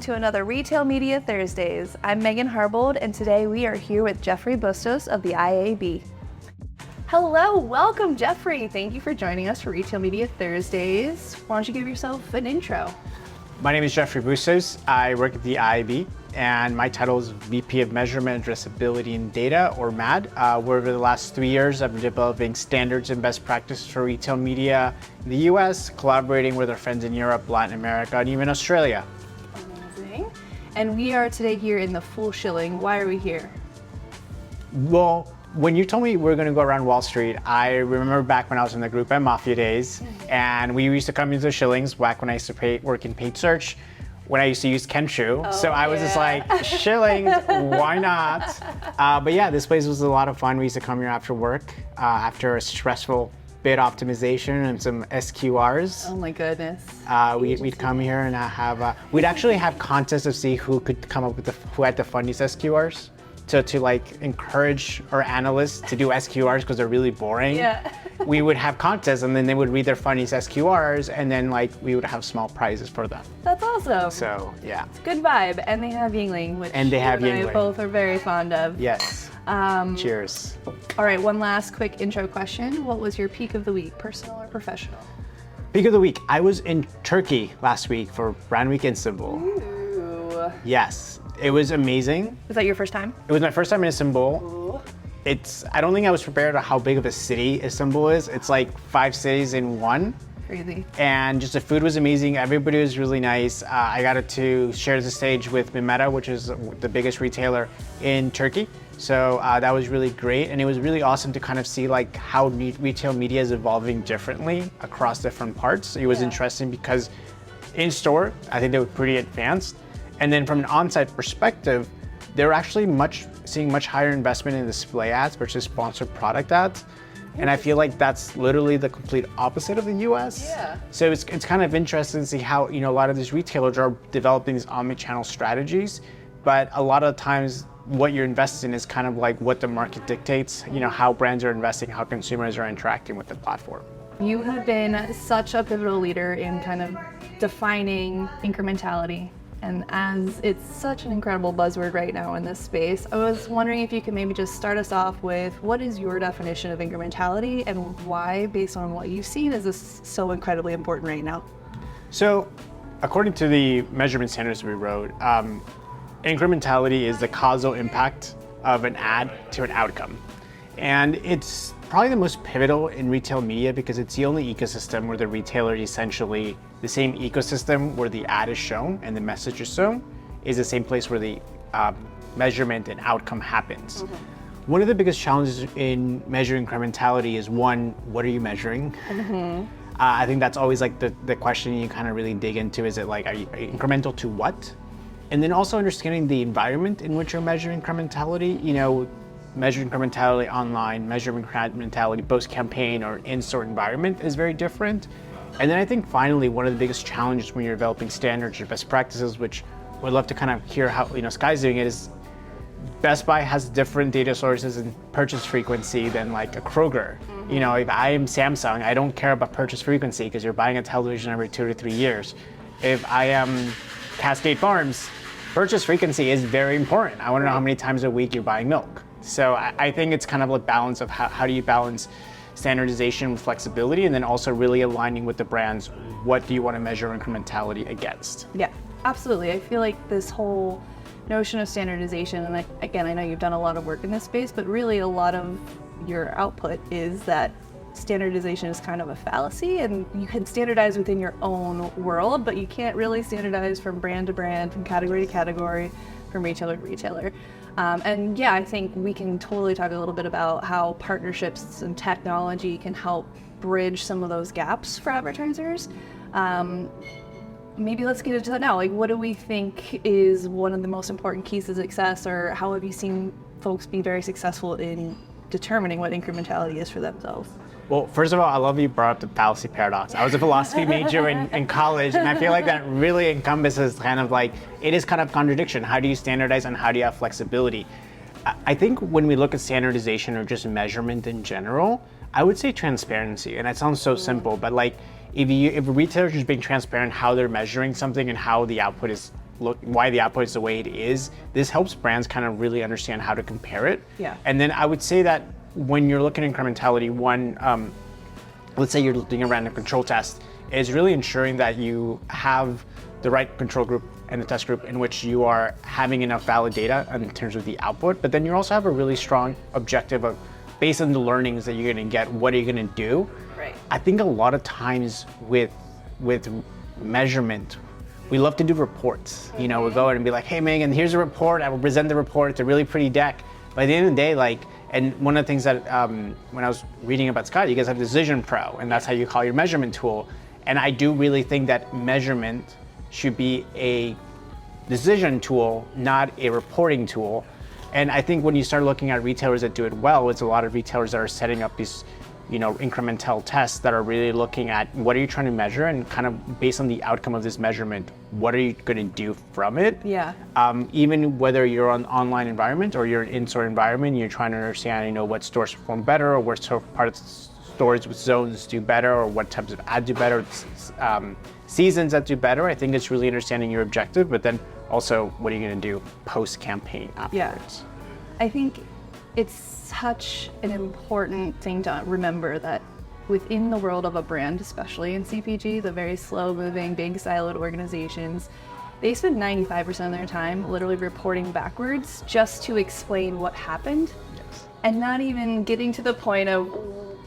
to another Retail Media Thursdays. I'm Megan Harbold, and today we are here with Jeffery Bustos of the IAB. Hello, welcome Jeffrey. Thank you for joining us for Retail Media Thursdays. Why don't you give yourself an intro? My name is Jeffery Bustos. I work at the IAB, and my title is VP of Measurement, Addressability, and Data, or MAD. Where over the last 3 years, I've been developing standards and best practices for retail media in the US, collaborating with our friends in Europe, Latin America, and even Australia. Amazing. And we are today here in the full shilling. Why are we here? Well, when you told me we were going to go around Wall Street, I remember back when I was in the Group M Mafia days, and we used to come into the shillings back when I used to work in paid search, when I used to use Kenshu. So I was just like, shillings, why not? But yeah, this place was a lot of fun. We used to come here after work, after a stressful bid optimization and some SQRs. Oh my goodness. We'd come here and we'd actually have contests to see who could come up with who had the funniest SQRs. To like encourage our analysts to do SQRs because they're really boring. Yeah. We would have contests and then they would read their funniest SQRs and then like we would have small prizes for them. That's awesome. So yeah. It's a good vibe. And they have Yingling, which and they have Yingling. I both are very fond of. Yes. Cheers. All right, one last quick intro question. What was your peak of the week, personal or professional? Peak of the week. I was in Turkey last week for Brand Week in Istanbul. Ooh. Yes. It was amazing. Was that your first time? It was my first time in Istanbul. Ooh. I don't think I was prepared for how big of a city Istanbul is. It's like 5 cities in one. Crazy. And just the food was amazing. Everybody was really nice. I got to share the stage with Mimeta, which is the biggest retailer in Turkey. So that was really great. And it was really awesome to kind of see like how retail media is evolving differently across different parts. It was interesting because in store, I think they were pretty advanced. And then from an on-site perspective, they're actually seeing much higher investment in display ads versus sponsored product ads. And I feel like that's literally the complete opposite of the US. Yeah. So it's kind of interesting to see how, a lot of these retailers are developing these omni-channel strategies, but a lot of times what you're investing in is kind of like what the market dictates, how brands are investing, how consumers are interacting with the platform. You have been such a pivotal leader in kind of defining incrementality. And as it's such an incredible buzzword right now in this space, I was wondering if you could maybe just start us off with what is your definition of incrementality and why, based on what you've seen, is this so incredibly important right now? So, according to the measurement standards we wrote, incrementality is the causal impact of an ad to an outcome. And it's probably the most pivotal in retail media because it's the only ecosystem where the retailer is essentially the same ecosystem where the ad is shown and the message is shown is the same place where the measurement and outcome happens. Mm-hmm. One of the biggest challenges in measuring incrementality is one, what are you measuring? Mm-hmm. I think that's always like the question you kind of really dig into. Is it like, are you incremental to what? And then also understanding the environment in which you're measuring incrementality. Measuring incrementality online, measuring incrementality post-campaign or in-store environment is very different. And then I think finally, one of the biggest challenges when you're developing standards or best practices, which we'd love to kind of hear how Sky's doing it, is Best Buy has different data sources and purchase frequency than like a Kroger. Mm-hmm. If I am Samsung, I don't care about purchase frequency because you're buying a television every 2 to 3 years. If I am Cascade Farms, purchase frequency is very important. I want to know how many times a week you're buying milk. So I think it's kind of a balance of how do you balance standardization with flexibility, and then also really aligning with the brands, what do you want to measure incrementality against? Yeah, absolutely. I feel like this whole notion of standardization, and again, I know you've done a lot of work in this space, but really a lot of your output is that standardization is kind of a fallacy, and you can standardize within your own world, but you can't really standardize from brand to brand, from category to category, from retailer to retailer. And yeah, I think we can totally talk a little bit about how partnerships and technology can help bridge some of those gaps for advertisers. Maybe let's get into that now. Like, what do we think is one of the most important keys to success, or how have you seen folks be very successful in determining what incrementality is for themselves? Well, first of all, I love you brought up the fallacy paradox. I was a philosophy major in college, and I feel like that really encompasses kind of like, it is kind of contradiction. How do you standardize and how do you have flexibility? I think when we look at standardization or just measurement in general, I would say transparency. And that sounds so simple, but like if a retailer is just being transparent how they're measuring something and how the output is why the output is the way it is, this helps brands kind of really understand how to compare it. Yeah. And then I would say that when you're looking at incrementality, let's say you're doing a random control test, is really ensuring that you have the right control group and the test group in which you are having enough valid data in terms of the output, but then you also have a really strong objective of, based on the learnings that you're gonna get, what are you gonna do? Right. I think a lot of times with measurement, we love to do reports. You know, we'll go in and be like, hey Megan, here's a report, I will present the report, it's a really pretty deck. But at the end of the day, like, and one of the things that when I was reading about Scott, you guys have Decision Pro, and that's how you call your measurement tool. And I do really think that measurement should be a decision tool, not a reporting tool. And I think when you start looking at retailers that do it well, it's a lot of retailers that are setting up these, you know, incremental tests that are really looking at what are you trying to measure, and kind of based on the outcome of this measurement, what are you going to do from it? Yeah. Even whether you're an online environment or you're an in-store environment, you're trying to understand, you know, what stores perform better, or what parts of stores with zones do better, or what types of ads do better, seasons that do better. I think it's really understanding your objective, but then also what are you going to do post-campaign afterwards? Yeah. I think it's such an important thing to remember that within the world of a brand, especially in CPG, the very slow-moving, big siloed organizations, they spend 95% of their time literally reporting backwards just to explain what happened, and not even getting to the point of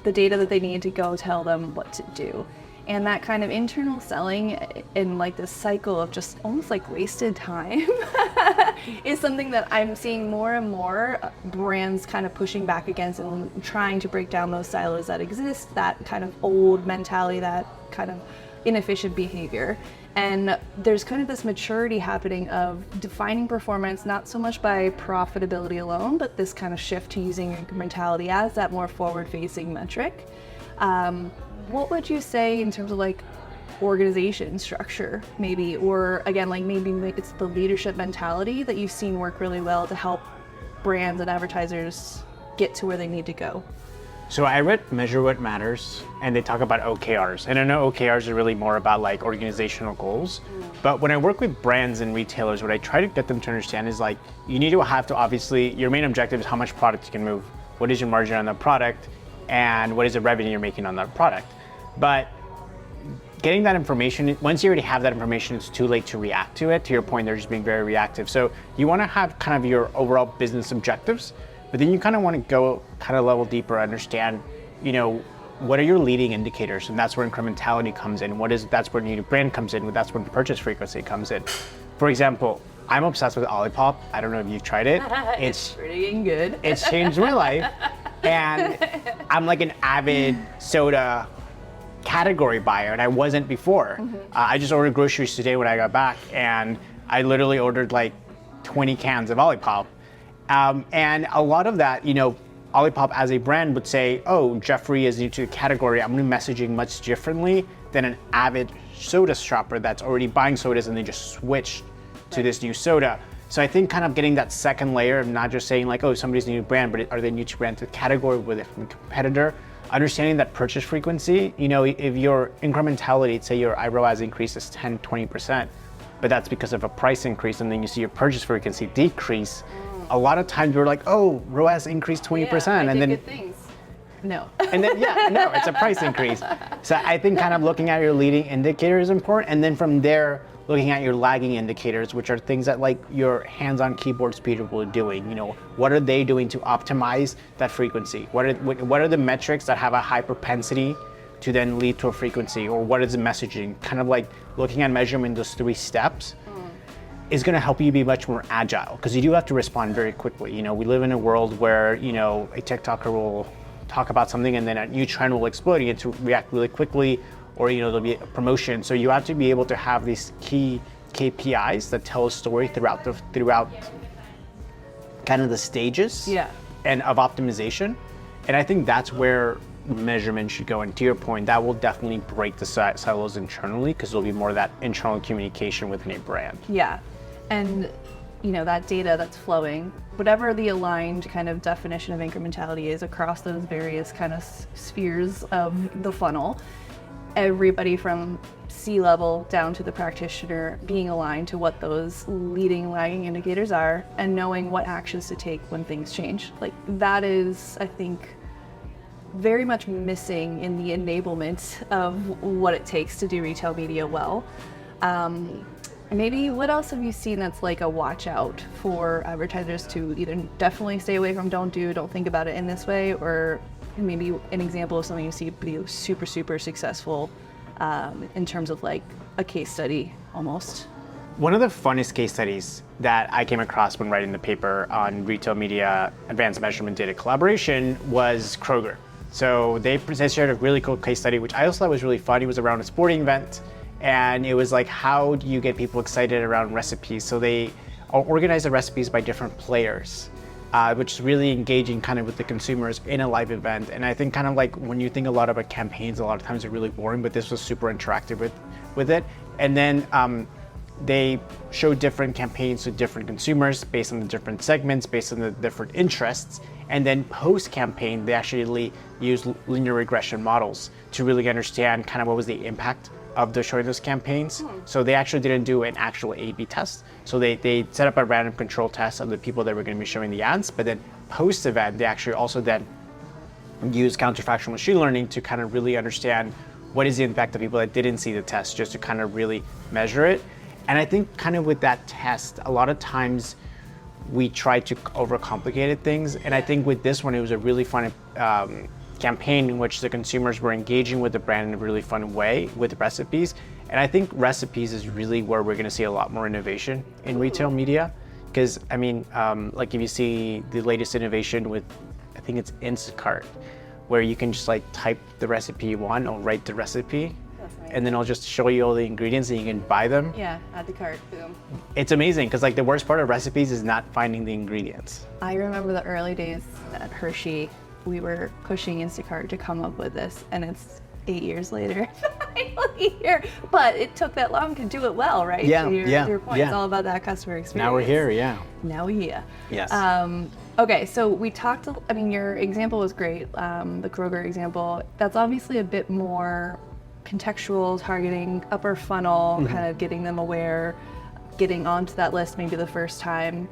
the data that they need to go tell them what to do. And that kind of internal selling in like this cycle of just almost like wasted time is something that I'm seeing more and more brands kind of pushing back against and trying to break down those silos that exist, that kind of old mentality, that kind of inefficient behavior. And there's kind of this maturity happening of defining performance not so much by profitability alone, but this kind of shift to using incrementality as that more forward-facing metric. What would you say in terms of like organization structure maybe, or again, like maybe it's the leadership mentality that you've seen work really well to help brands and advertisers get to where they need to go? So I read Measure What Matters, and they talk about OKRs. And I know OKRs are really more about like organizational goals. But when I work with brands and retailers, what I try to get them to understand is like, you need to have to obviously, your main objective is how much product you can move, what is your margin on the product, and what is the revenue you're making on that product. But getting that information, once you already have that information, it's too late to react to it. To your point, they're just being very reactive. So you want to have kind of your overall business objectives, but then you kind of want to go kind of level deeper, understand, you know, what are your leading indicators? And that's where incrementality comes in. That's where new brand comes in. That's when purchase frequency comes in. For example, I'm obsessed with Olipop. I don't know if you've tried it. It's pretty good. It's changed my life. And I'm like an avid soda category buyer, and I wasn't before. I just ordered groceries today when I got back, and I literally ordered like 20 cans of Olipop. And a lot of that, you know, Olipop as a brand would say, oh, Jeffrey is new to the category, I'm going to be messaging much differently than an avid soda shopper that's already buying sodas and they just switched to this new soda. So I think kind of getting that second layer of not just saying like, oh, somebody's new to brand, but are they new to brand to the category with a competitor? Understanding that purchase frequency, you know, if your incrementality, say your ROAS increases 10, 20%, but that's because of a price increase, and then you see your purchase frequency decrease, a lot of times we're like, oh, ROAS increased 20%, I and then good things. No. And then no, it's a price increase. So I think kind of looking at your leading indicator is important, and then from there, looking at your lagging indicators, which are things that like your hands-on keyboard speed people are doing. You know, what are they doing to optimize that frequency? What are the metrics that have a high propensity to then lead to a frequency, or what is the messaging? Kind of like looking at measurement, those 3 steps is going to help you be much more agile, because you do have to respond very quickly. You know, we live in a world where, you know, a TikToker will talk about something and then a new trend will explode. You get to react really quickly, or, you know, there'll be a promotion. So you have to be able to have these key KPIs that tell a story throughout kind of the stages and of optimization. And I think that's where measurement should go. And to your point, that will definitely break the silos internally, because there'll be more of that internal communication within a brand. Yeah. And, you know, that data that's flowing, whatever the aligned kind of definition of incrementality is across those various kind of spheres of the funnel, everybody from C-level down to the practitioner being aligned to what those leading lagging indicators are and knowing what actions to take when things change. Like that is, I think, very much missing in the enablement of what it takes to do retail media well. Maybe what else have you seen that's like a watch out for advertisers to either definitely stay away from, don't think about it in this way, or maybe an example of something you see be super, super successful in terms of like a case study almost? One of the funnest case studies that I came across when writing the paper on retail media advanced measurement data collaboration was Kroger. So they shared a really cool case study, which I also thought was really fun. It was around a sporting event, and it was like, how do you get people excited around recipes? So they organized the recipes by different players, which is really engaging kind of with the consumers in a live event. And I think kind of like when you think a lot about campaigns, a lot of times they're really boring, but this was super interactive with it. And then they showed different campaigns to different consumers based on the different segments, based on the different interests. And then post-campaign, they actually used linear regression models to really understand kind of what was the impact of showing those campaigns. So they actually didn't do an actual A/B test. So they set up a random control test of the people that were going to be showing the ads, but then post-event, they actually also then use counterfactual machine learning to kind of really understand what is the impact of people that didn't see the test, just to kind of really measure it. And I think kind of with that test, a lot of times we try to overcomplicate things. And I think with this one, it was a really fun campaign in which the consumers were engaging with the brand in a really fun way with recipes. And I think recipes is really where we're going to see a lot more innovation in retail media. Because I mean, like if you see the latest innovation with, I think it's Instacart, where you can just like type the recipe you want or write the recipe. And then I'll just show you all the ingredients and you can buy them. Yeah, add the cart, boom. It's amazing because like the worst part of recipes is not finding the ingredients. I remember the early days at Hershey, we were pushing Instacart to come up with this, and it's 8 years later, finally here. But it took that long to do it well, right? Yeah, So your point, yeah. it's all about that customer experience. Now we're here, yeah. Now we're here. Yes. Okay, so we talked, I mean, your example was great, the Kroger example. That's obviously a bit more contextual, targeting upper funnel, kind of getting them aware, getting onto that list maybe the first time.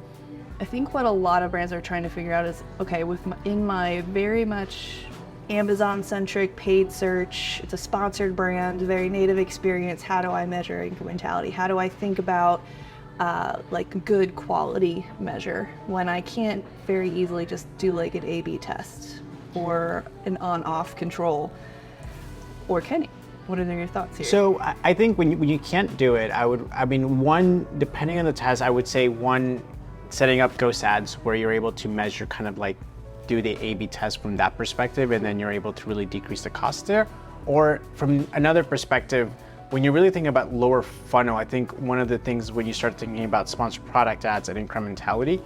I think what a lot of brands are trying to figure out is, okay, in my very much Amazon-centric paid search, it's a sponsored brand, very native experience, how do I measure incrementality? How do I think about like good quality measure when I can't very easily just do like an A/B test or an on-off control? Or can you? What are your thoughts here? So I think when you can't do it, one, depending on the test, I would say one, setting up ghost ads where you're able to measure kind of like do the A/B test from that perspective, and then you're able to really decrease the cost there. Or from another perspective, when you're really thinking about lower funnel, I think one of the things when you start thinking about sponsored product ads and incrementality,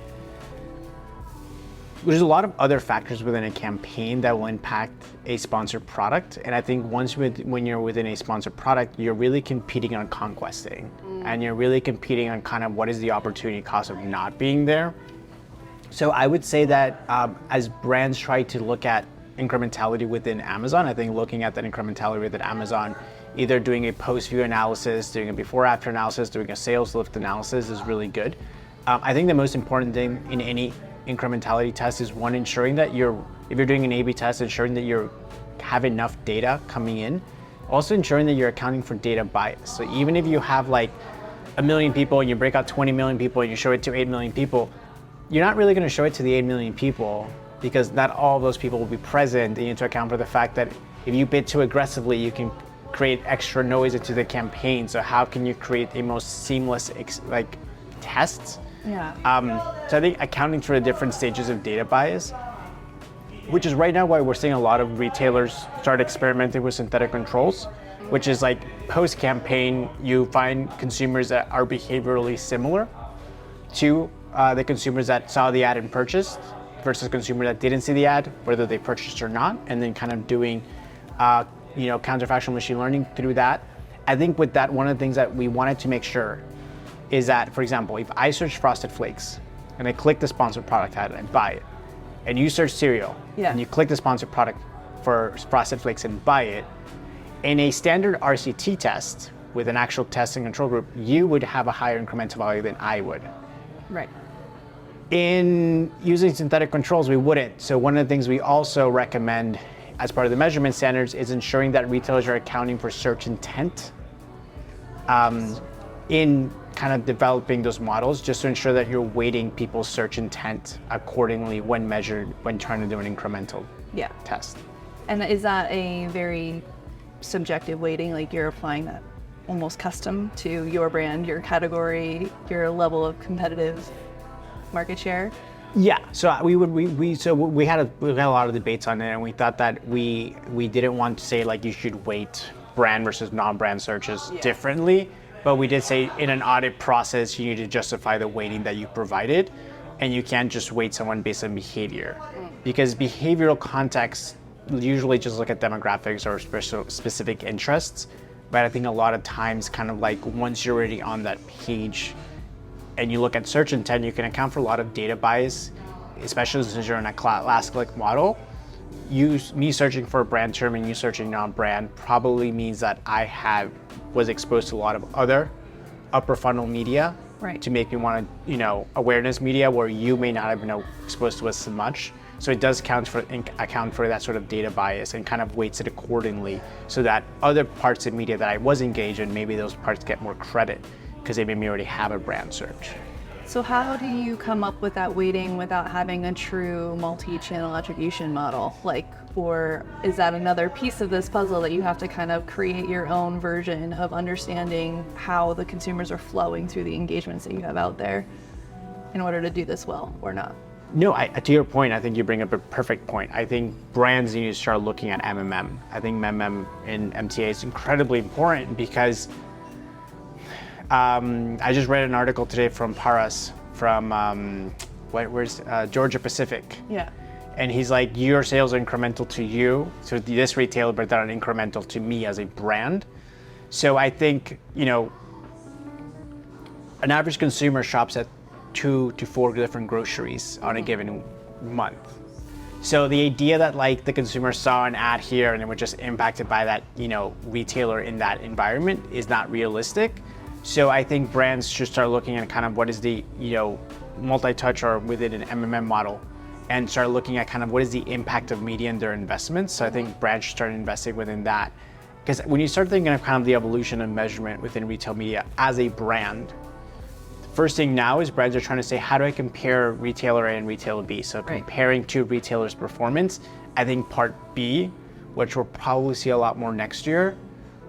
there's a lot of other factors within a campaign that will impact a sponsored product. And I think when you're within a sponsored product, you're really competing on conquesting. And you're really competing on kind of what is the opportunity cost of not being there. So I would say that as brands try to look at incrementality within Amazon, I think looking at that incrementality within Amazon, either doing a post-view analysis, doing a before-after analysis, doing a sales lift analysis is really good. I think the most important thing in any incrementality test is one, ensuring that if you're doing an A/B test, ensuring that you have enough data coming in. Also ensuring that you're accounting for data bias. So even if you have like 1 million people and you break out 20 million people and you show it to 8 million people, you're not really going to show it to the 8 million people because not all of those people will be present. And you need to account for the fact that if you bid too aggressively, you can create extra noise into the campaign. So how can you create a most seamless tests? Yeah. So I think accounting for the different stages of data bias, which is right now why we're seeing a lot of retailers start experimenting with synthetic controls, which is like post-campaign, you find consumers that are behaviorally similar to the consumers that saw the ad and purchased versus consumers that didn't see the ad, whether they purchased or not, and then kind of doing counterfactual machine learning through that. I think with that, one of the things that we wanted to make sure is that, for example, if I search Frosted Flakes and I click the sponsored product ad and buy it, and you search cereal and you click the sponsored product for Frosted Flakes and buy it, in a standard RCT test, with an actual testing control group, you would have a higher incremental value than I would. Right. In using synthetic controls, we wouldn't. So one of the things we also recommend as part of the measurement standards is ensuring that retailers are accounting for search intent in kind of developing those models, just to ensure that you're weighting people's search intent accordingly when measured, when trying to do an incremental test. And is that a very subjective weighting, like you're applying that almost custom to your brand, your category, your level of competitive market share? Yeah, so we had a lot of debates on it, and we thought that we didn't want to say like you should weight brand versus non-brand searches differently, but we did say in an audit process you need to justify the weighting that you provided, and you can't just weight someone based on behavior, because behavioral context usually just look at demographics or specific interests, but I think a lot of times kind of like once you're already on that page and you look at search intent, you can account for a lot of data bias, especially since you're in a last click model. Me searching for a brand term and you searching non-brand probably means that I was exposed to a lot of other upper funnel media to make me want to, awareness media where you may not have been exposed to as much. So it does account for that sort of data bias and kind of weights it accordingly, so that other parts of media that I was engaged in, maybe those parts get more credit because they maybe already have a brand search. So how do you come up with that weighting without having a true multi-channel attribution model? Or is that another piece of this puzzle that you have to kind of create your own version of understanding how the consumers are flowing through the engagements that you have out there in order to do this well or not? No, to your point, I think you bring up a perfect point. I think brands need to start looking at MMM. I think MMM in MTA is incredibly important because I just read an article today from Paras from Georgia Pacific. Yeah. And he's like, your sales are incremental to you, so this retailer, but they're incremental to me as a brand. So I think, an average consumer shops at 2 to 4 different groceries on a given month. So the idea that the consumer saw an ad here and it was just impacted by that, retailer in that environment is not realistic. So I think brands should start looking at kind of what is the, multi-touch or within an MMM model, and start looking at kind of what is the impact of media in their investments. So I think brands should start investing within that. Because when you start thinking of kind of the evolution of measurement within retail media as a brand, the first thing now is brands are trying to say, how do I compare retailer A and retailer B? So comparing two retailers' performance. I think part B, which we'll probably see a lot more next year,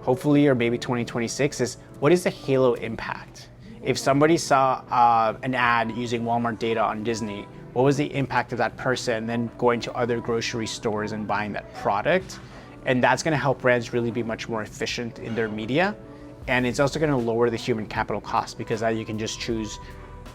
hopefully, or maybe 2026, is what is the halo impact? If somebody saw an ad using Walmart data on Disney, what was the impact of that person then going to other grocery stores and buying that product? And that's going to help brands really be much more efficient in their media. And it's also going to lower the human capital cost, because now you can just choose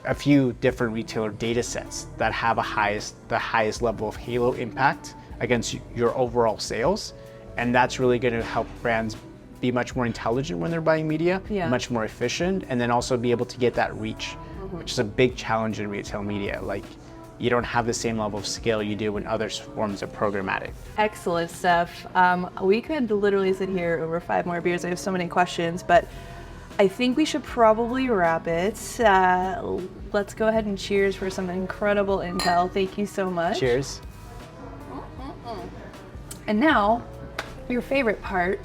a few different retailer data sets that have the highest level of halo impact against your overall sales. And that's really going to help brands be much more intelligent when they're buying media, much more efficient, and then also be able to get that reach, which is a big challenge in retail media. You don't have the same level of scale you do in other forms of programmatic. Excellent stuff. We could literally sit here over 5 more beers. I have so many questions, but I think we should probably wrap it. Let's go ahead and cheers for some incredible intel. Thank you so much. Cheers. And now, your favorite part.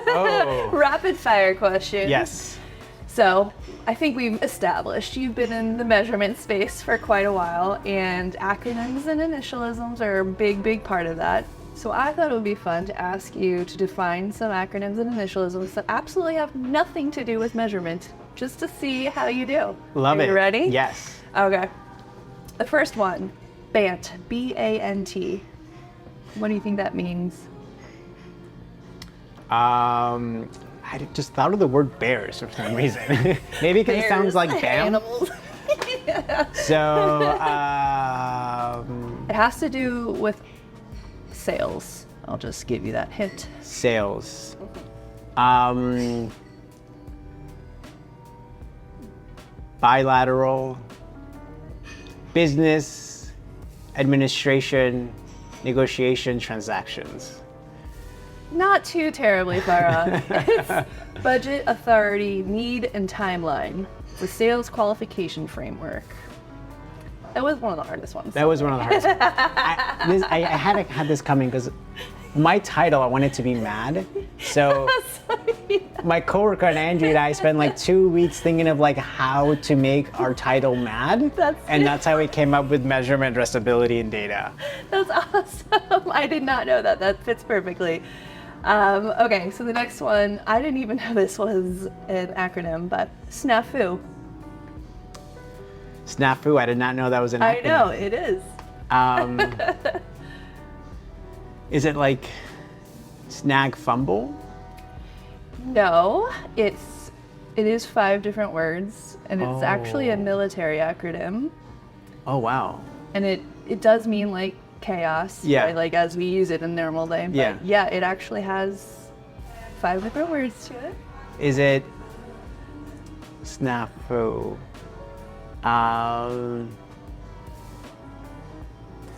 Oh. Rapid fire question. Yes. So I think we've established you've been in the measurement space for quite a while, and acronyms and initialisms are a big part of that. So I thought it would be fun to ask you to define some acronyms and initialisms that absolutely have nothing to do with measurement, just to see how you do. Love it. Are you ready? Yes. Okay. The first one, BANT, B-A-N-T. What do you think that means? I just thought of the word bears for some reason. Maybe because it sounds like BAM. Animals. So, it has to do with sales. I'll just give you that hint. Sales. Bilateral, business, administration, negotiation, transactions. Not too terribly far off. It's budget, authority, need, and timeline. The sales qualification framework. That was one of the hardest ones. That was one of the hardest. I had this coming because my title, I wanted to be mad. So my coworker and Andrew and I spent like 2 weeks thinking of like how to make our title mad. That's how we came up with measurement, addressability, and data. That's awesome. I did not know that. That fits perfectly. Okay, so the next one, I didn't even know this was an acronym, but SNAFU. SNAFU, I did not know that was an acronym. I know, it is. Is it like snag fumble? No, it is 5 different words, and it's actually a military acronym. Oh, wow. And it does mean like chaos, right? Like as we use it in normal day. But yeah, it actually has 5 different words to it. Is it snafu?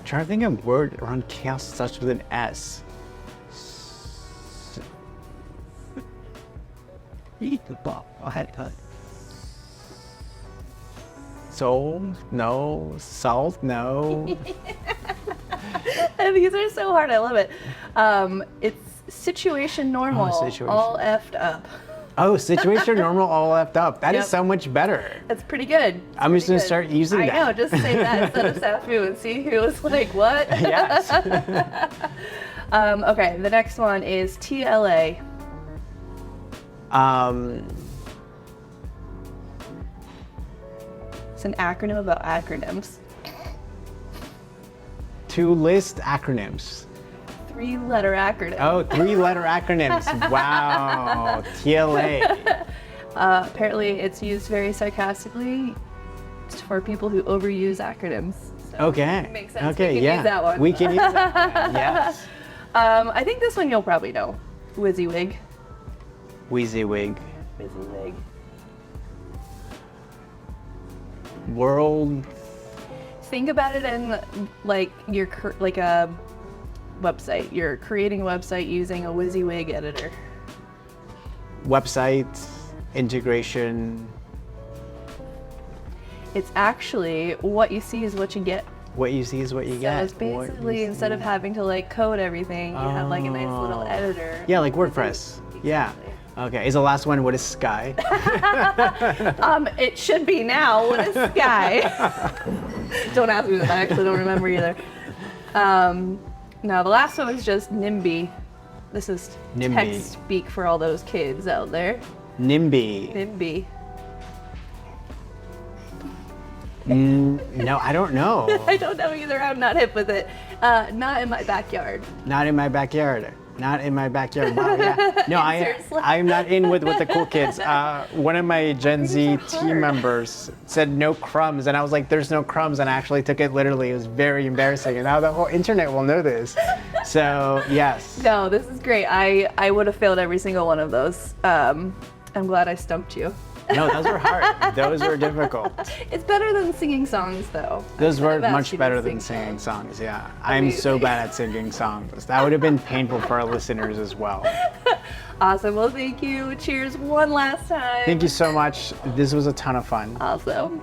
Trying to think of a word around chaos starts with an S. Soul? No. Salt? No. These are so hard. I love it. It's situation normal, all effed up. Oh, situation normal, all effed up. That is so much better. That's pretty good. I'm just going to start using that. I know, just say that instead of SAFU and see who was like, what? Yes. Okay, the next one is TLA. It's an acronym about acronyms. To list acronyms. 3-letter acronym. Oh, 3-letter acronyms. Wow. TLA. Apparently, it's used very sarcastically for people who overuse acronyms. So Okay. It makes sense. Okay, we can use that one. We can use that. Yes. I think this one you'll probably know. WYSIWYG. WYSIWYG. WYSIWYG. World. Think about it in like like a website. You're creating a website using a WYSIWYG editor. Website integration. It's actually what you see is what you get. What you see is what you get. So it's basically instead of having to like code everything, you have like a nice little editor. Yeah, like WordPress. Exactly. Yeah. Okay. Is the last one what is Sky? It should be now. What is Sky? Don't ask me that. I actually don't remember either. No, the last one is just NIMBY. This is text speak for all those kids out there. NIMBY. NIMBY. No, I don't know. I don't know either. I'm not hip with it. Not in my backyard. Not in my backyard. Not in my backyard. Wow, yeah. No, I'm not in with the cool kids. One of my Gen Z team members said no crumbs, and I was like, there's no crumbs, and I actually took it literally. It was very embarrassing, and now the whole internet will know this. So, yes. No, this is great. I would have failed every single one of those. I'm glad I stumped you. No, those were hard. Those were difficult. It's better than singing songs, though. Those were much better than singing songs, yeah. I'm so bad at singing songs. That would have been painful for our listeners as well. Awesome. Well, thank you. Cheers one last time. Thank you so much. This was a ton of fun. Awesome.